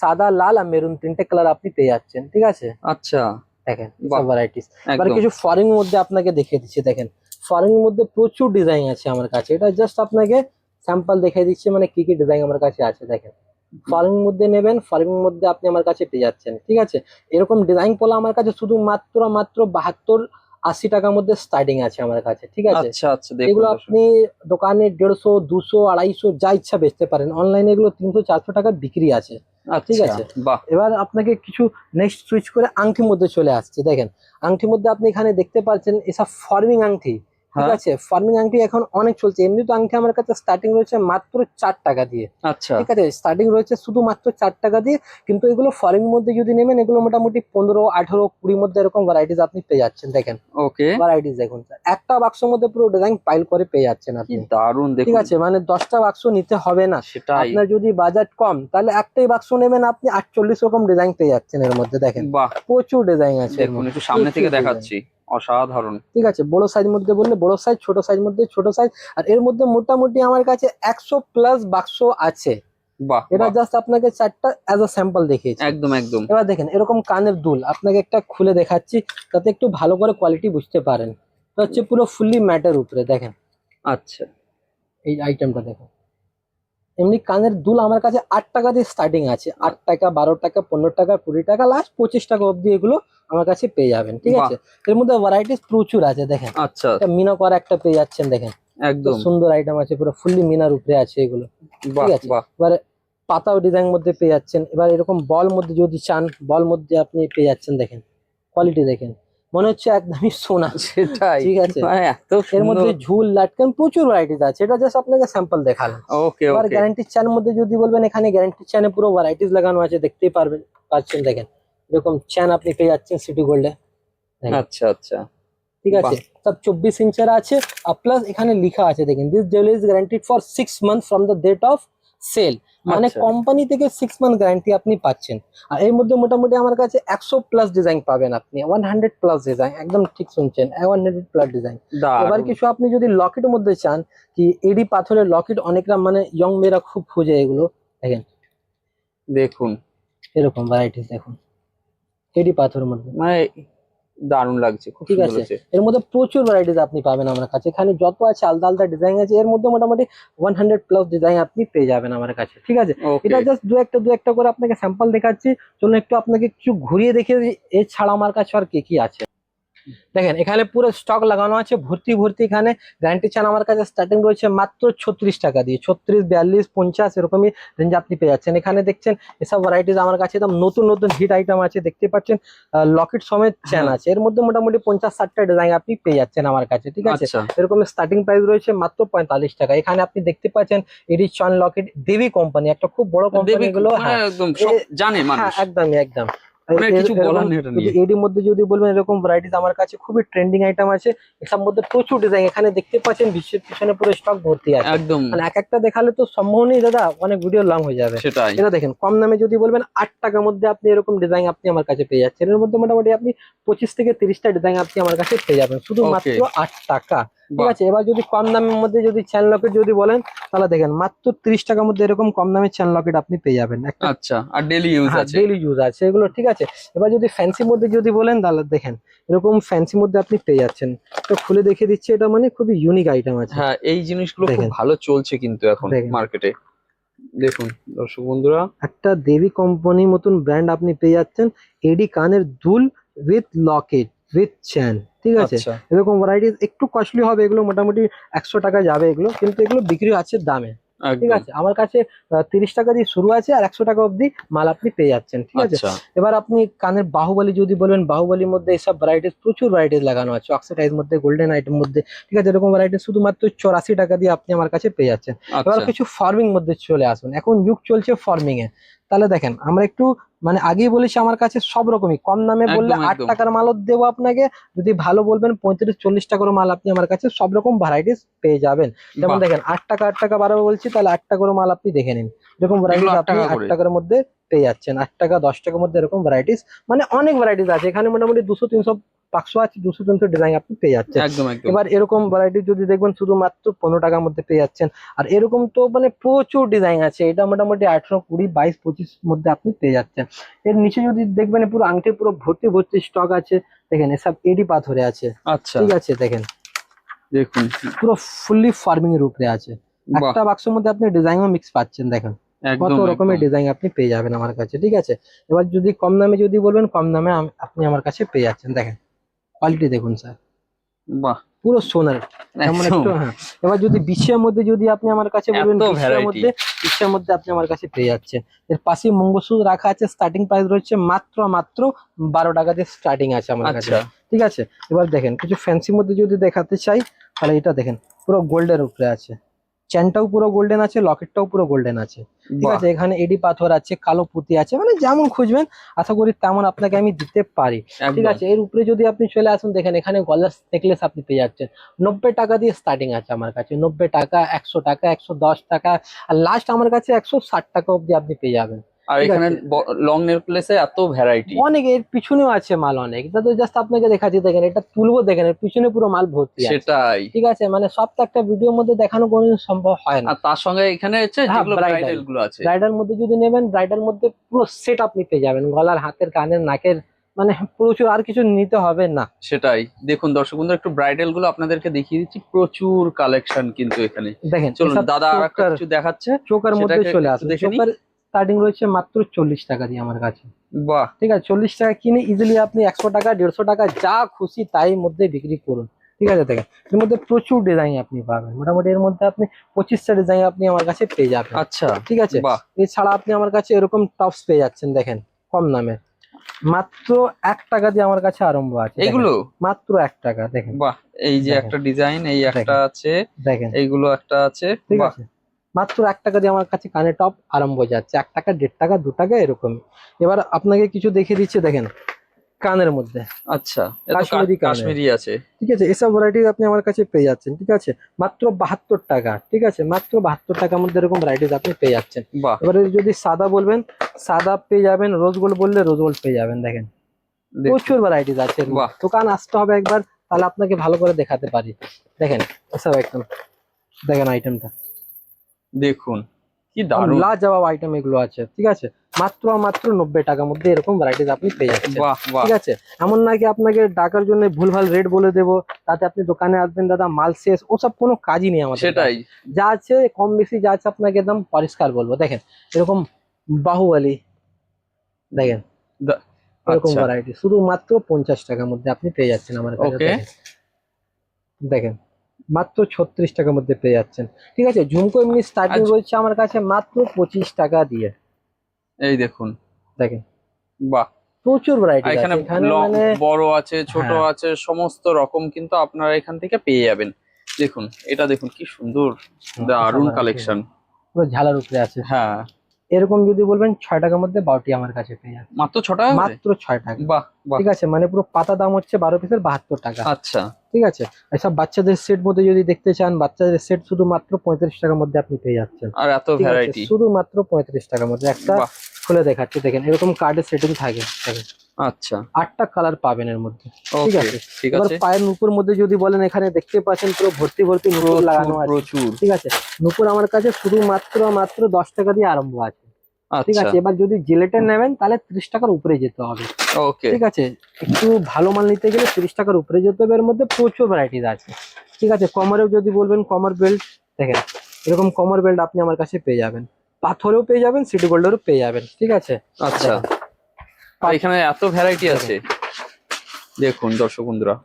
সাদা লাল আর মেরুন 3টে কালার আপনি পেয়ে যাচ্ছেন। ঠিক আছে, আচ্ছা, দেখেন বাহ, সব ভ্যারাইটিস। এবার একদম, কিছু ফরেন মধ্যে আপনাকে দেখিয়ে দিচ্ছি। দেখেন ফরেন মধ্যে প্রচুর ডিজাইন আছে আমার কাছে। এটা জাস্ট আপনাকে স্যাম্পল দেখিয়ে দিচ্ছি, মানে কি কি ডিজাইন আমার কাছে আছে। দেখেন ফরেন মধ্যে নেবেন, ফরেন মধ্যে আপনি আমার কাছে পেয়ে যাচ্ছেন। ঠিক আছে, এরকম ডিজাইন পোলা আমার কাছে শুধু মাত্র 72 80 টাকার মধ্যে স্টার্টিং আছে আমার কাছে, ঠিক আছে। আচ্ছা আচ্ছা, দেখুন এগুলো দর্শক। আপনি দোকানে 150, 200, 250 যা ইচ্ছা বেচতে পারেন। অনলাইনে এগুলো 300, 400 টাকা বিক্রি আছে, ঠিক আচ্ছা, আছে। বাহ। এবার আপনাকে কিছু নেক্সট সুইচ করে আংটির মধ্যে চলে আসছি। দেখেন আংটির মধ্যে আপনি এখানে দেখতে পাচ্ছেন এসব ফর্মিং আংটি, ঠিক হ্যাঁ, আছে। ফর্মিং আংটি এখন অনেক চলছে। এমনি তো আংটি আমার কাছে স্টার্টিং রয়েছে মাত্র 4 টাকা দিয়ে, আচ্ছা, ঠিক আছে। স্টার্টিং রয়েছে শুধুমাত্র 4 টাকা দিয়ে। কিন্তু এগুলো ফরেন মধ্যে যদি নেবেন এগুলো মোটামুটি 15, 18, 20 মধ্যে এরকম ভ্যারাইটিস আপনি পেয়ে যাচ্ছেন। দেখেন ওকে, ভ্যারাইটিস দেখুন স্যার, একটা বাক্সের মধ্যে পুরো ডিজাইন পাইল করে পেয়ে যাচ্ছেন কি আপনি, দারুণ ঠিক দেখুন। আছে। মানে 10টা বাক্স নিতে হবে না। সেটাই, আপনার যদি বাজেট কম তাহলে একটাই বাক্স নেবেন, আপনি 48 রকম ডিজাইন পেয়ে যাচ্ছেন এর মধ্যে। দেখেন বাহ। প্রচুর ডিজাইন আছে এর দেখুন মধ্যে, একটু সামনে প্রচুর থেকে ডিজাইন, দেখাচ্ছি, অসাধারণ। ঠিক আছে। বড় সাইজ মধ্যে বললে বড় সাইজ, ছোট সাইজ মধ্যে ছোট সাইজ। আর এর মধ্যে মোটামুটি আমার কাছে 100 প্লাস বাক্স আছে। বাহ এটা বাহ, জাস্ট আপনাকে 4টা অ্যাজ আ স্যাম্পল দেখিয়েছি। একদম একদম। এবার দেখেন এরকম কানের দুল আপনাকে একটা খুলে দেখাচ্ছি, তাতে একটু ভালো করে কোয়ালিটি বুঝতে পারেন। এটা হচ্ছে পুরো ফুললি ম্যাটের উপরে। দেখেন আচ্ছা, এই আইটেমটা দেখেন। এমনি কানের দুল আমার কাছে 8 টাকা দিয়ে স্টার্টিং আছে। 8 টাকা, 12 টাকা, 15 টাকা, 20 টাকা, লাস্ট 25 টাকা অবধি এগুলো আমার কাছে পেয়ে যাবেন, ঠিক বাহ। আছে। এর মধ্যে ভ্যারাইটিস প্রচুর আছে। দেখেন আচ্ছা, এটা মিনা করা একটা পেয়ে যাচ্ছেন। দেখেন তো একদম, সুন্দর আইটেম আছে, পুরো ফুললি মিনার উপরে আছে এগুলো, ঠিক বাহ আছে। বাহ। এবারে পাতাও ডিজাইন মধ্যে পেয়ে যাচ্ছেন। এবার এরকম বল মধ্যে যদি চান, বল মধ্যে আপনি পেয়ে যাচ্ছেন। দেখেন কোয়ালিটি দেখেন, মনে হচ্ছে একদমই সোনা, সেটাই, ঠিক আছে। মানে এত এর সুন্দর। মধ্যে ঝুল লাটকান প্রচুর ভ্যারাইটিস আছে। এটা জাস্ট আপনাকে স্যাম্পল দেখালাম। ওকে এবার ওকে, গ্যারান্টি চান মধ্যে যদি বলবেন, এখানে গ্যারান্টি চ্যানে পুরো ভ্যারাইটিস লাগানো আছে, দেখতেই পাচ্ছেন। দেখেন এরকম চ্যান আপনি পেয়ে যাচ্ছেন সিটি গোল্ডে, দেখেন, আচ্ছা আচ্ছা, ঠিক বাহ। আছে। সব 24 ইঞ্চের আছে। আর প্লাস এখানে লেখা আছে দেখেন, this jewellery is guaranteed for 6 month from the date of sale. মানে আচ্ছা, কোম্পানি থেকে 6 মান্থ গ্যারান্টি আপনি পাচ্ছেন। আর এর মধ্যে মোটামুটি আমার কাছে 100 প্লাস ডিজাইন পাবেন আপনি, 100 প্লাস ডিজাইন, একদম ঠিক শুনছেন, 100 প্লাস ডিজাইন। এবার দারুণ। কিছু আপনি যদি লকেটের মধ্যে চান, কি এডি পাথরের লকেট, অনেকরা মানে ইয়ং মেয়েরা খুব খোঁজে এগুলো। দেখেন দেখুন, এরকম ভ্যারাইটিস দেখুন, এডি পাথরের মধ্যে, মানে দারুণ লাগছে, খুব ঠিক সুন্দর আছে। লাগছে। এর মধ্যে প্রচুর ভ্যারাইটিস আপনি পাবেন আমার কাছে। এখানে যত আছে আলাদা আলাদা ডিজাইন আছে। এর মধ্যে মোটামুটি 100 প্লাস ডিজাইন আপনি পেয়ে যাবেন আমার কাছে, ঠিক আছে। ওকে, এটা জাস্ট দু একটা করে আপনাকে স্যাম্পল দেখাচ্ছি। চলুন একটু আপনাকে কিছু ঘুরিয়ে দেখিয়ে দিই এছাড়া আমার কাছে আর কি কি আছে। দেখেন এখানে পুরো স্টক লাগানো আছে ভর্তি ভর্তি। এখানে গ্যারান্টি চান আমার কাছে স্টার্টিং রয়েছে মাত্র 36 টাকা দিয়ে। 36, 42, 50 এরকমই রেঞ্জ আপনি পেয়ে যাচ্ছেন। এখানে দেখছেন এসব ভ্যারাইটিস আমার কাছে একদম নতুন নতুন হিট আইটেম আছে, দেখতে পাচ্ছেন। লকেট সমেত চেন হ্যাঁ, আছে। এর মধ্যে মোটামুটি 50, 60টা ডিজাইন আপনি পেয়ে যাচ্ছেন আমার কাছে, ঠিক আছে। আচ্ছা, এরকম স্টার্টিং প্রাইস রয়েছে মাত্র 45 টাকা। এখানে আপনি দেখতে পাচ্ছেন এডি চন লকেট, দেবী কোম্পানি, একটা খুব বড় কোম্পানি দেবী এগুলো, মানে হ্যাঁ। একদম সব জানে হ্যাঁ মানুষ, একদমই একদম। মানে কিছু এরকম বলার নেই এটা যদি নিয়ে। এডির মধ্যে যদি বলবেন, এরকম ভ্যারাইটিস আমার কাছে খুবই ট্রেন্ডিং আইটেম আছে। এসব মধ্যে প্রচুর ডিজাইন এখানে দেখতে পাচ্ছেন, বিশ্বের পিছনে পুরো স্টক ভর্তি আছে। একদম, মানে এক একটা দেখালে তো সম্ভব নেই দাদা, অনেক ভিডিও লং হয়ে যাবে। সেটাই, এটা দেখেন কম দামে যদি বলবেন 8 টাকার মধ্যে আপনি এরকম ডিজাইন আপনি আমার কাছে পেয়ে যাচ্ছেন। এর মধ্যে মোটামুটি আপনি 25 থেকে 30টা ডিজাইন আপনি আমার কাছে পেয়ে যাবেন শুধু ওকে, মাত্র 8 টাকা, ঠিক বাহ। আছে। এবার যদি কম দামের মধ্যে যদি চ্যান লকেট যদি বলেন, তাহলে দেখেন মাত্র 30 টাকার মধ্যে এরকম কম দামের চ্যান লকেট আপনি পেয়ে যাবেন একটা। আচ্ছা, আর ডেলি ইউজ হ্যাঁ আছে। ডেইলি ইউজ আছে এগুলো, ঠিক আছে। এবার যদি ফ্যান্সি মধ্যে যদি বলেন, তাহলে দেখেন এরকম ফ্যান্সি মধ্যে আপনি পেয়ে যাচ্ছেন। তো খুলে দেখে দিচ্ছি, এটা মানে খুবই ইউনিক আইটেম আছে। হ্যাঁ, এই জিনিসগুলো খুব দেখেন ভালো চলছে কিন্তু এখন দেখেন মার্কেটে। দেখুন দর্শক বন্ধুরা, একটা দেবী কোম্পানি মতন ব্র্যান্ড আপনি পেয়ে যাচ্ছেন। এডি কানের দুল উইথ লকেট উইথ চ্যান, ঠিক আছে। আচ্ছা, এরকম ভ্যারাইটিস একটু কস্টলি হবে এগুলো, মোটামুটি 100 টাকা যাবে এগুলো, কিন্তু এগুলো বিক্রি আছে দামে, ঠিক একদম, আছে। আমার কাছে 30 টাকা দিয়ে শুরু আছে, আর 100 টাকা অবধি মাল আপনি পেয়ে যাচ্ছেন, ঠিক আছে। আচ্ছা, এবার আপনি কানের বাহুবলী যদি বলবেন, বাহুবলীর মধ্যে এসব ভ্যারাইটিস প্রচুর ভ্যারাইটিস লাগানো আছে, অক্সিডাইজ মধ্যে, গোল্ডেন আইটেম মধ্যে, ঠিক আছে। এরকম ভ্যারাইটিস শুধুমাত্র 84 টাকা দিয়ে আপনি আমার কাছে পেয়ে যাচ্ছেন। এবার আচ্ছা, কিছু ফর্মিং মধ্যে চলে আসুন, এখন যুগ চলছে ফর্মিং এ। তাহলে দেখেন আমরা একটু মানে আগেই বলেছি, আমার কাছে সব রকমই কম দামে বললে একদম 8 একদম, টাকার মালও দেবো আপনাকে। যদি ভালো বলবেন 35, 40 টাকার মাল আপনি আমার কাছে সব রকম ভ্যারাইটিস পেয়ে যাবেন। যেমন বাহ। দেখেন 8 টাকা বারবার বলছি, তাহলে 8 টাকার মাল আপনি দেখে নিন। এরকম এগুলো ভ্যারাইটিস 8 আপনি টাকা 8 করে। টাকার মধ্যে পেয়ে যাচ্ছেন। 8 টাকা, 10 টাকার মধ্যে এরকম ভ্যারাইটিস, মানে অনেক ভ্যারাইটিস আছে এখানে। মোটামুটি 200, 300 বাক্স আছে, 200, 300 ডিজাইন আপনি পেয়ে যাচ্ছেন। একদম একদম, এবার এরকম ভ্যারাইটি যদি দেখবেন শুধুমাত্র 15 টাকার মধ্যে পেয়ে যাচ্ছেন। আর এরকম তো মানে প্রচুর ডিজাইন আছে, এটা মোটামুটি 18, 20, 22, 25 মধ্যে আপনি পেয়ে যাচ্ছেন। এর নিচে যদি দেখবেন পুরো আংটি পুরো ভর্তি ভর্তি স্টক আছে। দেখেন এসব এডি পাথরে আছে, আচ্ছা, ঠিক আছে। দেখেন দেখুন, পুরো ফুললি ফার্মিং এর উপরে আছে। বাহ, একটা বাক্সের মধ্যে আপনি ডিজাইনও মিক্স পাচ্ছেন। দেখেন কত একদম রকমের একদম, ডিজাইন আপনি পেয়ে যাবেন আমার কাছে, ঠিক আছে। এবার যদি কম দামে যদি বলবেন, কম দামে আপনি আমার কাছে পেয়ে যাচ্ছেন। দেখেন কোয়ালিটি দেখুন স্যার, বাহ, পুরো সোনার যেমন একদম। একটু, হ্যাঁ। এবার যদি বিশ্বের মধ্যে যদি আপনি আমার কাছে বলবেন এত variety। বিশ্বের মধ্যে আপনি আমার কাছে পেয়ে যাচ্ছেন। এর পাশে মঙ্গলসূত্র রাখা আছে, স্টার্টিং প্রাইস রয়েছে মাত্র 12 টাকা দিয়ে স্টার্টিং আছে আমার কাছে। আচ্ছা, ঠিক আছে, এবার দেখেন কিছু ফ্যান্সির মধ্যে যদি দেখাতে চাই তাহলে এটা দেখেন পুরো গোল্ডের উপরে আছে, চেনটাও পুরো গোল্ডেন আছে, লকেটটাও পুরো গোল্ডেন আছে। ঠিক বাহ, আছে, এখানে এডি পাথর আছে, কালো পুঁতি আছে, মানে যেমন খুঁজবেন আশা করি তেমন আপনাকে আমি দিতে পারি। ঠিক একদম আছে, এর উপরে যদি আপনি চলে আসুন, দেখেন এখানে গলার নেকলেস আপনি পেয়ে যাচ্ছেন 90 টাকা দিয়ে স্টার্টিং আছে আমার কাছে, 90 টাকা, 100 টাকা, 110 টাকা, আর লাস্ট আমার কাছে 160 টাকা অব্দি আপনি পেয়ে যাবেন। আর ঠিক এখানে আছে, লং নেকলেসে এত ভ্যারাইটি। অনেক এর পিছনেও আছে মাল অনেক, এটা তো জাস্ট আপনাকে দেখাচ্ছি, দেখেন এটা তুলবো, দেখেন এর পিছনে পুরো মাল ভর্তি আছে। সেটাই। ঠিক আছে, মানে সব তো একটা ভিডিওর মধ্যে দেখানো কোনোদিন সম্ভব হয় না। আর তার সঙ্গে এখানে হচ্ছে হ্যাঁ, যেগুলো ব্রাইডাল, ব্রাইডাল গুলো আছে। ব্রাইডাল মধ্যে যদি নেবেন, ব্রাইডাল মধ্যে পুরো সেট আপনি পেয়ে যাবেন, গলার, হাতের, কানের, নাকের, মানে প্রচুর, আর কিছু নিতে হবে না। সেটাই, দেখুন দর্শক বন্ধুরা একটু ব্রাইডাল গুলো আপনাদেরকে দেখিয়ে দিচ্ছি, প্রচুর কালেকশন কিন্তু এখানে। দেখেন চলুন এসব দাদা আর একটা চোকার, কিছু দেখাচ্ছে, চোকার মধ্যে সেটাকে চলে একটু আসুন, দেখে নিই। চোকার স্টার্টিং রয়েছে মাত্র 40 টাকা দিয়ে আমার কাছে। বাহ, ঠিক আছে, 40 টাকা কিনে ইজিলি আপনি 100 টাকা, 150 টাকা যা খুশি তাই মধ্যে বিক্রি করুন। ঠিক আছে, দেখেন এর মধ্যে প্রচুর ডিজাইন আপনি পাবেন, মোটামুটি এর মধ্যে আপনি 25টা ডিজাইন আপনি আমার কাছে পেয়ে যাবেন। আচ্ছা, ঠিক আছে, বাহ, এছাড়া আপনি আমার কাছে এরকম টপস পেয়ে যাচ্ছেন, দেখেন কম দামে মাত্র 1 টাকা দিয়ে আমার কাছে আরম্ভ আছে, দেখেন, এইগুলো মাত্র 1 টাকা, দেখেন। বাহ, এই যে দেখেন, একটা ডিজাইন, এই একটা দেখেন, আছে, দেখেন, এইগুলো একটা আছে। ঠিক বাহ, আছে, মাত্র 1 টাকা দিয়ে আমার কাছে কানে টপ আরম্ভ যাচ্ছে, 1 টাকা, 1.5 টাকা, 2 টাকা এরকম। এবার আপনাকে কিছু দেখিয়ে দিচ্ছে, দেখেন কানের মধ্যে আচ্ছা, এত কাশ্মীরি কানে। কাশ্মীরি আছে। ঠিক আছে, এসব ভ্যারাইটি আপনি আমার কাছে পেয়ে যাচ্ছেন। ঠিক আছে, মাত্র 72 টাকা। ঠিক আছে, মাত্র 72 টাকার মধ্যে এরকম ভ্যারাইটিস আপনি পেয়ে যাচ্ছেন। বাহ, এবারে যদি সাদা বলবেন, সাদা পেয়ে যাবেন, রোজ গোল্ড বললে রোজ গোল্ড পেয়ে যাবেন, দেখেন দেখুন, প্রচুর ভ্যারাইটিস আছে এর মধ্যে। বাহ, দোকান আসতে হবে একবার, তাহলে আপনাকে ভালো করে দেখাতে পারি। দেখেন এসব একদম, দেখেন আইটেমটা দেখুন কি দারুণ। লাজবাব আইটেম এগুলো আছে। ঠিক আছে, মাত্র মাত্র 90 টাকার মধ্যে এরকম ভ্যারাইটিস আপনি পেয়ে যাচ্ছেন। বাহ, বাহ, ঠিক আছে, এমন না কি আপনাকে ডাকার জন্য ভুলভাল রেট বলে দেবো, তাতে আপনি দোকানে আসবেন দাদা মাল শেষ, ওসব কোনো কাজই নেই আমাদের সেটাই। কাছে। যা আছে কম বেশি যা আছে আপনাকে একদম পরিষ্কার বলবো। দেখেন এরকম বাহুবলী, দেখেন দা- এরকম আচ্ছা, ভ্যারাইটি শুধু মাত্র 50 টাকার মধ্যে আপনি পেয়ে যাচ্ছেন আমার কাছে। ওকে, দেখেন, দেখেন মাত্র 36 টাকার মধ্যে পেয়ে যাচ্ছেন। ঠিক আছে, ঝুমকো এমনি স্টার্টিং আচ্ছা, রয়েছে আমার কাছে মাত্র 25 টাকা দিয়ে। এই দেখুন, দেখেন বাহ। প্রচুর আর ভ্যারাইটিস আছে এখানে এখানে, মানে বড় আছে, ছোট হ্যাঁ, আছে, সমস্ত রকম কিন্তু আপনারা এখান থেকে পেয়ে যাবেন। দেখুন এটা দেখুন কি সুন্দর, এসব দারুণ variety কালেকশন। পুরো ঝালার উপরে আছে। হ্যাঁ, এরকম যদি বলবেন 6 টাকার মধ্যে 12টি আমার কাছে পেয়ে যাচ্ছে, মাত্র 6 টাকা করে। মাত্র 6 টাকা। বাহ, বাহ, ঠিক আছে, মানে পুরো পাতা দাম হচ্ছে 12 পিসের 72 টাকা। আচ্ছা, ঠিক আছে, এসব বাচ্চাদের সেট মধ্যে যদি দেখতে চান, বাচ্চাদের সেট শুধু মাত্র 35 টাকার মধ্যে আপনি পেয়ে যাচ্ছেন। আর এত ঠিক আছে, ভ্যারাইটি। শুধুমাত্র 35 টাকার মধ্যে একটা বাহ, খুলে দেখাচ্ছি, দেখেন এরকম কার্ডের সেটিং থাকে, দেখেন আচ্ছা, 8টা কালার পাবেন এর মধ্যে। ঠিক ওকে, আছে, ঠিক এবার আছে, পায়ের নুপুর মধ্যে যদি বলেন, এখানে দেখতে পাচ্ছেন পুরো ভর্তি ভর্তি নুপুর প্রচুর লাগানো আছে। প্রচুর। ঠিক আছে, নুপুর আমার কাছে শুধুমাত্র মাত্র 10 টাকা দিয়ে আরম্ভ আছে। ঠিক আচ্ছা, আছে, এবার যদি জিলেটের নেবেন তাহলে 30 টাকার উপরে যেতে হবে। ওকে, ঠিক আছে, একটু ভালো মাল নিতে গেলে 30 টাকার উপরে যেতে হবে, এর মধ্যে প্রচুর ভ্যারাইটিস আছে। ঠিক আছে, কমারেও যদি বলবেন, কমার বেল্ট, দেখেন এরকম কমার বেল্ট আপনি আমার কাছে পেয়ে যাবেন, পাথরেও পেয়ে যাবেন, সিটি গোল্ডেরও পেয়ে যাবেন। ঠিক আছে, আচ্ছা। আর এখানে এত ভ্যারাইটি দেখেন। আছে, দেখুন দর্শক বন্ধুরা।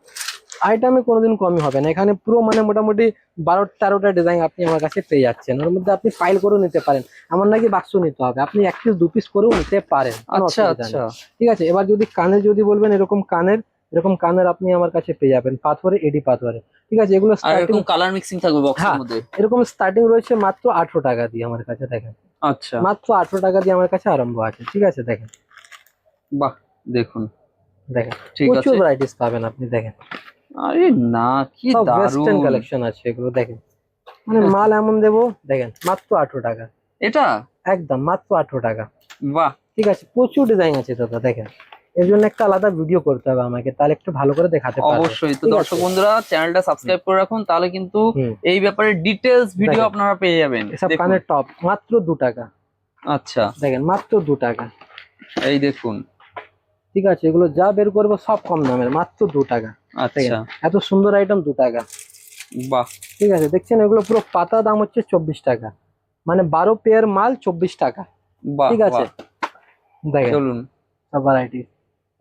আইটেমে কোনোদিন কমই হবে না, এখানে পুরো মানে মোটামুটি 12-13টা ডিজাইন আপনি আমার কাছে পেয়ে যাচ্ছেন। ওর মধ্যে আপনি ফাইল করেও নিতে পারেন, এমন নাকি বাক্স নিতে হবে, আপনি 1 পিস 2 পিস করেও নিতে পারেন, কোনো আচ্ছা, অসুবিধা আচ্ছা, নেই। ঠিক আছে, এবার যদি কানের যদি বলবেন, এরকম কানের আপনি আমার কাছে পেয়ে যাবেন, পাথরে, এডি পাথরে। ঠিক আছে, এগুলো আর স্টার্টিং, এরকম কালার মিক্সিং থাকবে বক্সের হ্যাঁ মধ্যে। এরকম স্টার্টিং রয়েছে মাত্র 18 টাকা দিয়ে আমার কাছে, দেখেন আচ্ছা, মাত্র 18 টাকা দিয়ে আমার কাছে আরম্ভ আছে। ঠিক আছে, দেখেন, বাহ, দেখুন, দেখেন ঠিক প্রচুর আছে। ভ্যারাইটিস পাবেন আপনি, দেখেন আরে না, কি সব ওয়েস্টার্ন দারুণ। কালেকশন আছে এগুলো, দেখেন মানে মাল এমন দেবো, দেখেন মাত্র 18 টাকা, এটা একদম মাত্র 18 টাকা। বাহ, ঠিক আছে, প্রচুর ডিজাইন আছে দাদা, দেখেন এর জন্য একটা আলাদা ভিডিও করতে হবে আমাকে, তাহলে একটু ভালো করে দেখাতে পারবো। অবশ্যই। তো ঠিক দর্শক আছে, বন্ধুরা চ্যানেলটা সাবস্ক্রাইব করে রাখুন, তাহলে কিন্তু হুম, এই ব্যাপারে ডিটেলস ভিডিও দেখেন আপনারা পেয়ে যাবেন। এসব দেখুন, কানের টপ মাত্র 2 টাকা, আচ্ছা, দেখেন মাত্র 2 টাকা। এই দেখুন, ঠিক আছে, এগুলো যা বের করবো সব কম দামের, মাত্র 2 টাকা। দেখেন আচ্ছা, এত সুন্দর আইটেম 2 টাকা। বাহ, ঠিক আছে, দেখছেন এগুলো পুরো পাতা দাম হচ্ছে 24 টাকা, মানে 12 পেয়ার মাল 24 টাকা। বাহ, ঠিক আছে, বাহ, দেখেন চলুন, সব ভ্যারাইটি,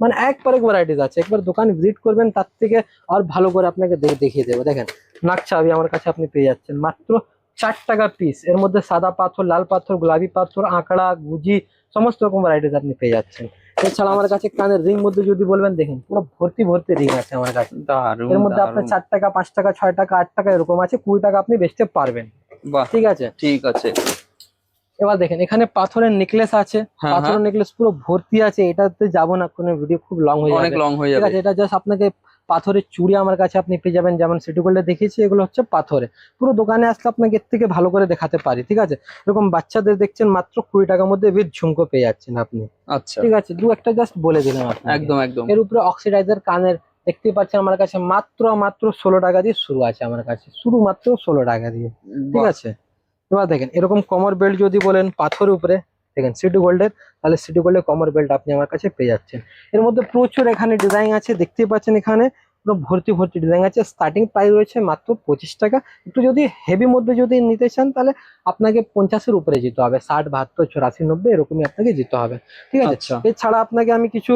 মানে একবার ভ্যারাইটিস আছে, একবার দোকান ভিজিট করবেন তার থেকে আর ভালো করে আপনাকে দেখিয়ে দেবো। দেখেন নাকছাবি আমার কাছে আপনি পেয়ে যাচ্ছেন মাত্র 4 টাকা পিস। এর মধ্যে সাদা পাথর, লাল পাথর, গোলাপি পাথর, আঁকড়া, গুজি সমস্ত রকম ভ্যারাইটিস আপনি পেয়ে যাচ্ছেন। এছাড়া আমার কাছে কানের রিং মধ্যে যদি বলবেন, দেখেন পুরো ভর্তি ভর্তি রিং আছে আমার কাছে। দারুন এর মধ্যে আপনার 4 টাকা, 5 টাকা, 6 টাকা, 8 টাকা এরকম আছে, 20 টাকা আপনি বেচতে পারবেন। বাহ, ঠিক আছে। ঠিক আছে। এবার দেখেন এখানে পাথরের নেকলেস আছে, হ্যাঁ, পাথরের নেকলেস পুরো ভর্তি আছে। এটাতে যাবো না, কোনো ভিডিও খুব লং হয়ে অনেক যাবে। লং হয়ে ঠিক যাবে। আছে, এটা জাস্ট আপনাকে পাথরের চুড়ি আমার কাছে আপনি পেয়ে যাবেন, যেমন সিটি গোল্ডে দেখিয়েছি, এগুলো হচ্ছে পাথরে। পুরো দোকানে আসলে আপনাকে এর থেকে ভালো করে দেখাতে পারি। ঠিক আছে, এরকম বাচ্চাদের দেখছেন মাত্র 20 টাকার মধ্যে উইথ ঝুমকো পেয়ে যাচ্ছেন আপনি। আচ্ছা, ঠিক আছে, দু একটা জাস্ট বলে দিলাম আপনাকে। একদম একদম। এর উপরে অক্সিডাইজার কানের দেখতে পাচ্ছেন আমার কাছে মাত্র 16 টাকা দিয়ে শুরু আছে আমার কাছে, শুরু মাত্র 16 টাকা দিয়ে। ঠিক বাহ, আছে, এবার দেখেন এরকম কমর বেল্ট যদি বলেন পাথরের উপরে, দেখেন সিটি গোল্ডের, তাহলে সিটি গোল্ডের কমর বেল্ট আপনি আমার কাছে পেয়ে যাচ্ছেন। এর মধ্যে প্রচুর এখানে ডিজাইন আছে, দেখতেই পাচ্ছেন এখানে পুরো ভর্তি ভর্তি ডিজাইন আছে। স্টার্টিং প্রাইস রয়েছে মাত্র 25 টাকা। একটু যদি হেভি মধ্যে যদি নিতে চান তাহলে আপনাকে 50-এর উপরে যেতে হবে, 60, 72, 84, 90 এরকমই আপনাকে যেতে হবে। ঠিক আছে, আচ্ছা, এছাড়া আপনাকে আমি কিছু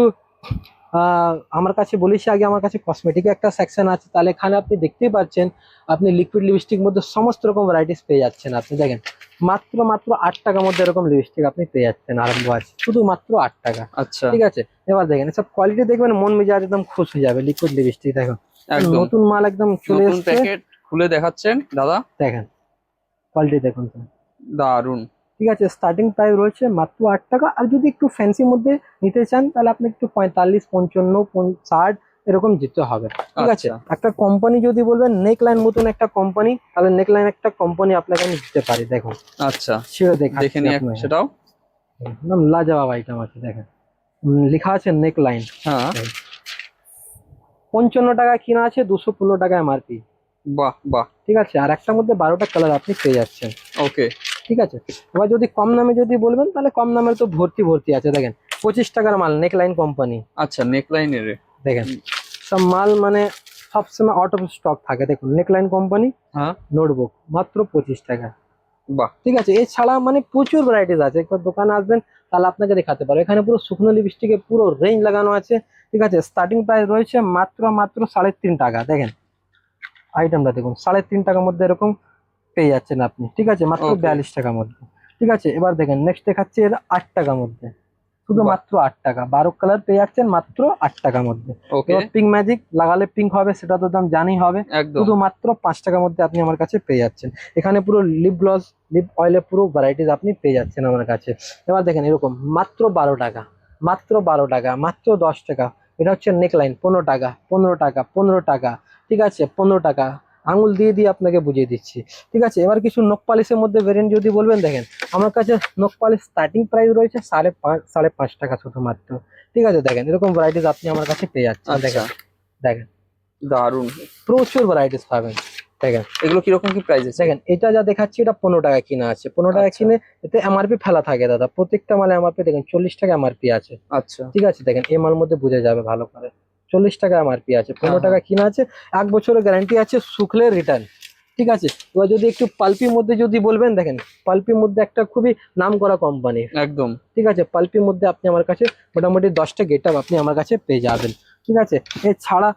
আমার কাছে বলেছি আগে, আমার কাছে কসমেটিক একটা সেকশন আছে, তাহলে এখানে আপনি দেখতেই পাচ্ছেন আপনি লিকুইড লিপস্টিক মধ্যে সমস্ত রকম ভ্যারাইটিস পেয়ে যাচ্ছেন। আপনি দেখেন মাত্র 8 টাকার মধ্যে এরকম লিপস্টিক আপনি পেয়ে যাচ্ছেন, আরম্ভ আছে শুধু মাত্র 8 টাকা। আচ্ছা, ঠিক আছে, এবার দেখেন এসব কোয়ালিটি দেখবেন মন মেজাজ একদম খুশ হয়ে যাবে। লিকুইড লিপস্টিক দেখুন, একদম নতুন মাল একদম চলে নতুন এসেছে। প্যাকেট খুলে দেখাচ্ছেন দাদা, দেখেন কোয়ালিটি দেখুন তো। দারুন। ঠিক আছে, স্টার্টিং প্রাইস রয়েছে মাত্র 8 টাকা। আর যদি একটু ফ্যান্সি মধ্যে নিতে চান তাহলে আপনি একটু 45, 55, 60 এরকম যেতে হবে। ঠিক আছে, আচ্ছা, একটা কোম্পানি যদি বলবেন নেক লাইন মতন একটা কোম্পানি, তাহলে নেক লাইন একটা কোম্পানি আপনাকে আমি দিতে পারি। দেখুন আচ্ছা, সেটা দেখে দেখাচ্ছি নিই আপনাকে, সেটাও। একদম লাজবাব আইটেম আছে। দেখেন লেখা আছে নেক লাইন, হ্যাঁ, 55 টাকা কিনা আছে, 215 টাকা এমআরপি। বাহ বাহ, ঠিক আছে, আর একটার মধ্যে 12টা কালার আপনি পেয়ে যাচ্ছেন। ওকে, ঠিক আছে, এবার যদি কম দামে যদি বলবেন তাহলে কম দামের তো ভর্তি ভর্তি আছে। দেখেন 25 টাকার মাল, নেক লাইন কোম্পানি। আচ্ছা, নেকলাইনের দেখেন সব মাল মানে সবসময় আউট অফ স্টক থাকে। দেখুন নেকলাইন কোম্পানি হ্যাঁ, নোটবুক মাত্র 25 টাকা। বাহ, ঠিক আছে, এছাড়া মানে প্রচুর ভ্যারাইটিস আছে, একবার দোকানে আসবেন তাহলে আপনাকে দেখাতে পারবো। এখানে পুরো শুকনো লিপস্টিকের পুরো রেঞ্জ লাগানো আছে। ঠিক আছে, স্টার্টিং প্রাইস রয়েছে মাত্র 3.5 টাকা। দেখেন আইটেমটা দেখুন, 3.5 টাকার মধ্যে এরকম পেয়ে যাচ্ছেন আপনি। ঠিক আছে, মাত্র ওকে, 42 টাকার মধ্যে। ঠিক আছে, এবার দেখেন নেক্সট দেখাচ্ছি এর 8 টাকার মধ্যে, শুধু বাহ, মাত্র 8 টাকা। 12 কালার পেয়ে যাচ্ছেন মাত্র 8 টাকার মধ্যে। ওকে, এবার পিঙ্ক ম্যাজিক লাগালে পিঙ্ক হবে, সেটা তো দাম জানি হবে। একদম, শুধু মাত্র 5 টাকার মধ্যে আপনি আমার কাছে পেয়ে যাচ্ছেন। এখানে পুরো লিপ গ্লস, লিপ অয়েলের পুরো ভ্যারাইটিস আপনি পেয়ে যাচ্ছেন আমার কাছে। এবার দেখেন এরকম মাত্র 12 টাকা, মাত্র 12 টাকা, মাত্র 10 টাকা। এটা হচ্ছে নেকলাইন 15 টাকা, 15 টাকা, 15 টাকা। ঠিক আছে, 15 টাকা, আঙুল দিয়ে দিয়ে আপনাকে বুঝিয়ে দিচ্ছি। ঠিক আছে, এবার কিছু নখ পালিশের মধ্যে ভেরিয়েন্ট যদি বলবেন, দেখেন আমার কাছে নখ পালিশ স্টার্টিং প্রাইস রয়েছে 5.5 টাকা শুধুমাত্র। ঠিক আছে, দেখেন এরকম ভ্যারাইটিস আপনি আমার কাছে পেয়ে যাচ্ছেন। আচ্ছা, দেখেন দেখেন দারুন। প্রচুর ভ্যারাইটিস পাবেন। দেখেন এগুলো কিরকম কি প্রাইস আছে? দেখেন এটা যা দেখাচ্ছি এটা 15 টাকা কিনা আছে, 15 টাকা আচ্ছা, কিনে এতে এমআরপি ফেলা থাকে দাদা। প্রত্যেকটা মালে এমআরপি দেখেন 40 টাকা এমআরপি আছে। আচ্ছা, ঠিক আছে, দেখেন এই মাল মধ্যে বোঝা যাবে ভালো করে, 40 টাকা এমআরপি আছে, 15 হ্যাঁ, টাকা হ্যাঁ, কিনা আছে, 1 বছরের গ্যারান্টি আছে, শুকলে রিটার্ন। ঠিক আছে, এবার যদি একটু পাল্পির মধ্যে যদি বলবেন, দেখেন পাল্পির মধ্যে একটা খুবই নাম করা কোম্পানি। একদম, ঠিক আছে, পাল্পির মধ্যে আপনি আমার কাছে মোটামুটি 10টা গেটআপ আপনি আমার কাছে পেয়ে যাবেন। ঠিক আছে, এছাড়া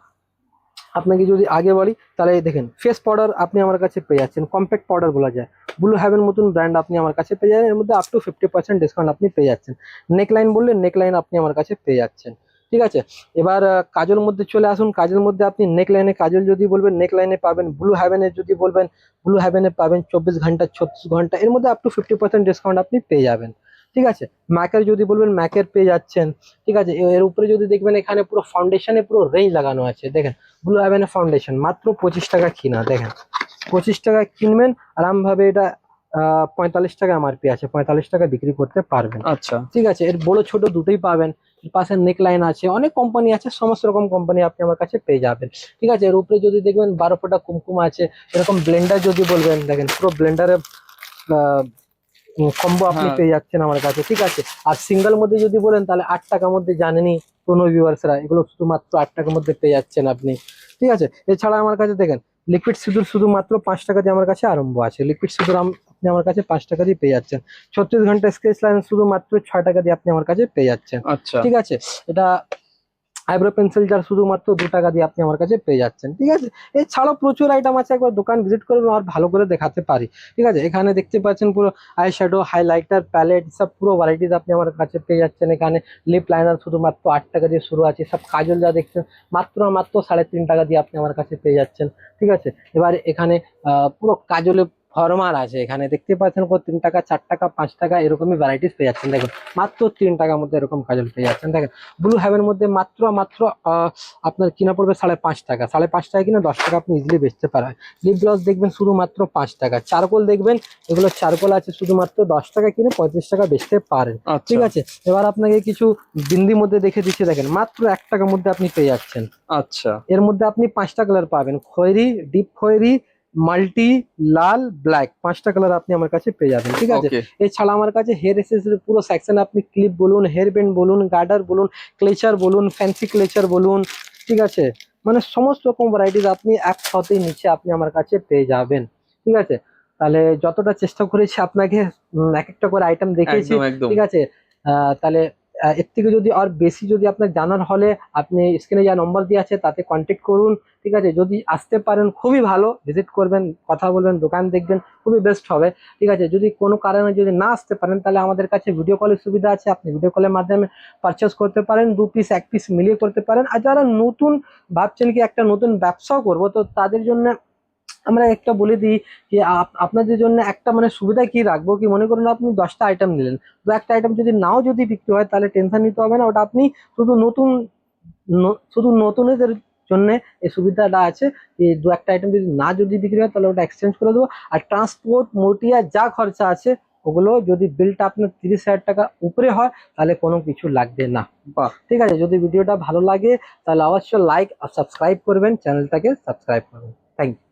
আপনাকে যদি আগে বলি তাহলে এই দেখেন ফেস পাউডার আপনি আমার কাছে পেয়ে যাচ্ছেন, কম্প্যাক্ট পাউডার বলা যায়। ব্লু হ্যাভেন মতন ব্র্যান্ড আপনি আমার কাছে পেয়ে যাবেন, এর মধ্যে আপ টু 50% ডিসকাউন্ট আপনি পেয়ে যাচ্ছেন। নেকলাইন বললে নেকলাইন আপনি আমার কাছে পেয়ে যাচ্ছেন। ঠিক আছে, এবার কাজল মধ্যে চলে আসুন। কাজল মধ্যে আপনি নেকলাইনে কাজল যদি বলবেন নেকলাইনে পাবেন, ব্লু হ্যাভেনের যদি বলবেন ব্লু হ্যাভেনে পাবেন 24 ঘন্টা, 36 ঘন্টা, এর মধ্যে আপ টু 50% ডিসকাউন্ট আপনি পেয়ে যাবেন। ঠিক আছে, ম্যাকের যদি বলবেন ম্যাকের পেয়ে যাচ্ছেন। ঠিক আছে, এর উপরে যদি দেখবেন এখানে পুরো ফাউন্ডেশনে পুরো রেঞ্জ লাগানো আছে। দেখেন ব্লু হ্যাভেনের ফাউন্ডেশন মাত্র 25 টাকা কিনা। দেখেন 25 টাকা কিনবেন আরামভাবে, এটা 45 টাকা এমআরপি আছে, 45 টাকা বিক্রি করতে পারবেন। আচ্ছা, ঠিক আছে, এর বড় ছোট দুটোই পাবেন। এর পাশে নেক লাইন আছে, অনেক কোম্পানি আছে, সমস্ত রকম কোম্পানি আপনি আমার কাছে পেয়ে যাবেন। ঠিক আছে, এর উপরে যদি দেখবেন 12 ফোঁটা কুমকুম আছে। এরকম ব্লেন্ডার যদি বলবেন, দেখেন পুরো ব্লেন্ডারে কম্বো আপনি হ্যাঁ, পেয়ে যাচ্ছেন আমার কাছে। ঠিক আছে, আর সিঙ্গেল মধ্যে যদি বলেন তাহলে 8 টাকার মধ্যে জানেনই কোনো ভিউয়ার্সরা, এগুলো শুধুমাত্র 8 টাকার মধ্যে পেয়ে যাচ্ছেন আপনি। ঠিক আছে, এছাড়া আমার কাছে দেখেন লিকুইড সিঁদুর শুধুমাত্র 5 টাকা দিয়ে আমার কাছে আরম্ভ আছে। লিকুইড সিঁদুর আপনি আমার কাছে 5 টাকা দিয়ে পেয়ে যাচ্ছেন। 36 ঘন্টা স্কেচ লাইন শুধুমাত্র 6 টাকা দিয়ে আপনি আমার কাছে পেয়ে যাচ্ছেন। আচ্ছা, ঠিক আছে, এটা আইব্রো পেন্সিল যার শুধুমাত্র 2 টাকা দিয়ে আপনি আমার কাছে পেয়ে যাচ্ছেন, ঠিক আছে। এছাড়াও প্রচুর আইটেম আছে, একবার দোকান ভিজিট করবেন আর ভালো করে দেখাতে পারি, ঠিক আছে। এখানে দেখতে পাচ্ছেন পুরো আই শ্যাডো, হাইলাইটার, প্যালেট, সব পুরো ভ্যারাইটিস আপনি আমার কাছে পেয়ে যাচ্ছেন। এখানে লিপ লাইনার শুধুমাত্র 8 টাকা দিয়ে শুরু আছে, সব কাজল যা দেখছেন মাত্র 3.5 টাকা দিয়ে আপনি আমার কাছে পেয়ে যাচ্ছেন, ঠিক আছে। এবার এখানে পুরো কাজলে ফরমার আছে, এখানে দেখতে পাচ্ছেন 3 টাকা, 4 টাকা, 5 টাকা এরকমই ভ্যারাইটিস পেয়ে যাচ্ছেন। দেখুন মাত্র 3 টাকার মধ্যে এরকম কাজল পেয়ে যাচ্ছেন। দেখেন ব্লু হ্যাভের মধ্যে মাত্র আপনার কিনা পড়বে 5.5 টাকা, 5.5 টাকা কিনা 10 টাকা আপনি ইজিলি বেচতে পারেন। লিপ গ্লস দেখবেন শুধুমাত্র 5 টাকা। চারকোল দেখবেন, এগুলো চারকোল আছে শুধুমাত্র 10 টাকা কিনে 35 টাকা বেচতে পারেন, ঠিক আছে। এবার আপনাকে কিছু বিন্দির মধ্যে দেখে দিচ্ছি, দেখেন মাত্র 1 টাকার মধ্যে আপনি পেয়ে যাচ্ছেন। আচ্ছা, এর মধ্যে আপনি 5টা কালার পাবেন, খয়েরি, ডিপ খয়েরি, মাল্টি, লাল, ব্ল্যাক, 5টা কালার আপনি আমার কাছে পেয়ে যাবেন, ঠিক আছে। ওকে, এছাড়া আমার কাছে হেয়ার এসেসরি পুরো সেকশন, আপনি ক্লিপ বলুন, হেয়ার ব্যান্ড বলুন, গার্ডার বলুন, ক্লেচার বলুন, ফ্যান্সি ক্লেচার বলুন, ঠিক আছে, মানে সমস্ত রকম ভ্যারাইটিস আপনি একসাথে নিচে আপনি আমার কাছে পেয়ে যাবেন, ঠিক আছে। তাহলে যতটা চেষ্টা করেছি আপনাকে এক একটা করে আইটেম দেখিয়েছি, একদম একদম। ঠিক আছে। তাহলে এর থেকে যদি আর বেশি যদি আপনার জানার হলে আপনি স্ক্রিনে যা নম্বর দিয়ে আছে তাতে কন্ট্যাক্ট করুন, ঠিক আছে। যদি আসতে পারেন খুবই ভালো, ভিজিট করবেন, কথা বলবেন, দোকান দেখবেন, খুবই বেস্ট হবে, ঠিক আছে। যদি কোনো কারণে যদি না আসতে পারেন তাহলে আমাদের কাছে ভিডিও কলের সুবিধা আছে, আপনি ভিডিও কলের মাধ্যমে পারচেস করতে পারেন, 2 পিস 1 পিস মিলিয়ে করতে পারেন। আর যারা নতুন ভাবছেন কি একটা নতুন ব্যবসাও করবো, তো তাদের জন্য আমরা একটা বলে দিই যে আপনাদের জন্য একটা মানে সুবিধা কি রাখবো, কি মনে করুন আপনি 10টা আইটেম নিলেন, তো একটা আইটেম যদি নাও যদি বিক্রি হয় তাহলে টেনশন নিতে হবে না, ওটা আপনি শুধু শুধু নতুনদের জন্য এই সুবিধাটা আছে যে 2-1টা আইটেম যদি বিক্রি হয় তাহলে ওটা এক্সচেঞ্জ করে দেবো। আর ট্রান্সপোর্ট মটিয়া যা খরচা আছে ওগুলো যদি বিলটা আপনার 30,000 টাকা উপরে হয় তাহলে কোনো কিছু লাগবে না, বাহ, ঠিক আছে। যদি ভিডিওটা ভালো লাগে তাহলে অবশ্যই লাইক আর সাবস্ক্রাইব করবেন, চ্যানেলটাকে সাবস্ক্রাইব করবেন। Thank you.